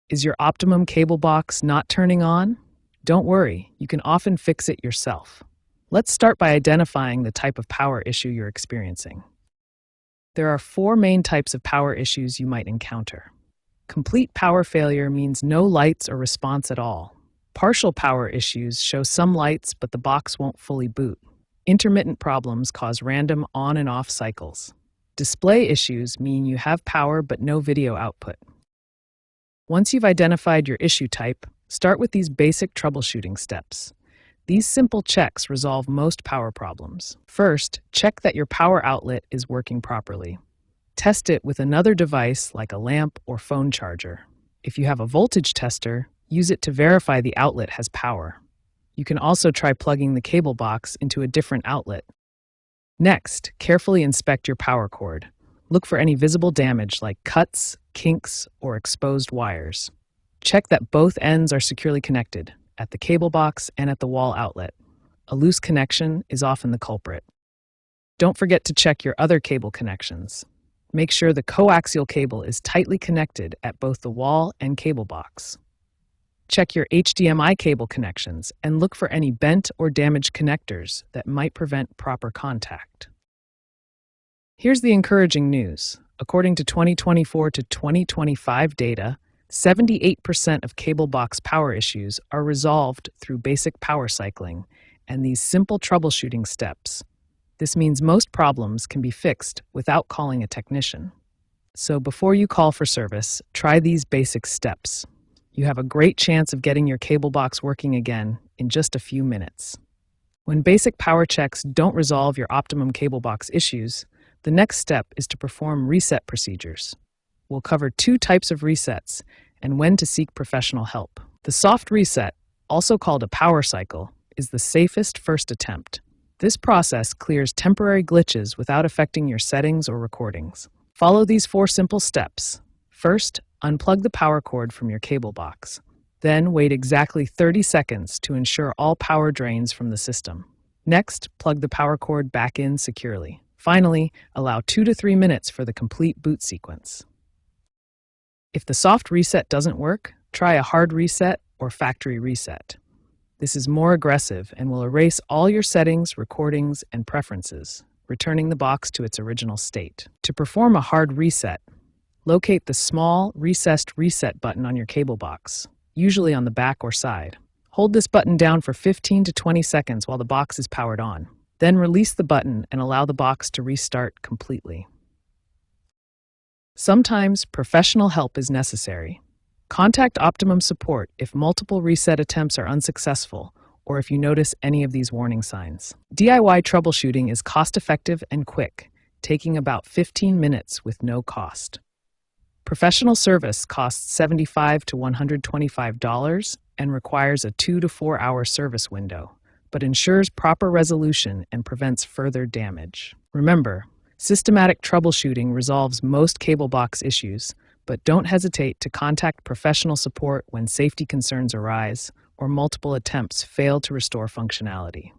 Is your Optimum cable box not turning on? Don't worry, you can often fix it yourself. Let's start by identifying the type of power issue you're experiencing. There are 4 main types of power issues you might encounter. Complete power failure means no lights or response at all. Partial power issues show some lights, but the box won't fully boot. Intermittent problems cause random on and off cycles. Display issues mean you have power but no video output. Once you've identified your issue type, start with these basic troubleshooting steps. These simple checks resolve most power problems. First, check that your power outlet is working properly. Test it with another device like a lamp or phone charger. If you have a voltage tester, use it to verify the outlet has power. You can also try plugging the cable box into a different outlet. Next, carefully inspect your power cord. Look for any visible damage like cuts, kinks, or exposed wires. Check that both ends are securely connected, at the cable box and at the wall outlet. A loose connection is often the culprit. Don't forget to check your other cable connections. Make sure the coaxial cable is tightly connected at both the wall and cable box. Check your HDMI cable connections and look for any bent or damaged connectors that might prevent proper contact. Here's the encouraging news. According to 2024 to 2025 data, 78% of cable box power issues are resolved through basic power cycling and these simple troubleshooting steps. This means most problems can be fixed without calling a technician. So before you call for service, try these basic steps. You have a great chance of getting your cable box working again in just a few minutes. When basic power checks don't resolve your Optimum cable box issues, the next step is to perform reset procedures. We'll cover 2 types of resets and when to seek professional help. The soft reset, also called a power cycle, is the safest first attempt. This process clears temporary glitches without affecting your settings or recordings. Follow these 4 simple steps. First, unplug the power cord from your cable box. Then wait exactly 30 seconds to ensure all power drains from the system. Next, plug the power cord back in securely. Finally, allow 2 to 3 minutes for the complete boot sequence. If the soft reset doesn't work, try a hard reset or factory reset. This is more aggressive and will erase all your settings, recordings, and preferences, returning the box to its original state. To perform a hard reset, locate the small, recessed reset button on your cable box, usually on the back or side. Hold this button down for 15 to 20 seconds while the box is powered on. Then release the button and allow the box to restart completely. Sometimes professional help is necessary. Contact Optimum Support if multiple reset attempts are unsuccessful or if you notice any of these warning signs. DIY troubleshooting is cost-effective and quick, taking about 15 minutes with no cost. Professional service costs $75 to $125 and requires a 2 to 4 hour service window, but ensures proper resolution and prevents further damage. Remember, systematic troubleshooting resolves most cable box issues, but don't hesitate to contact professional support when safety concerns arise or multiple attempts fail to restore functionality.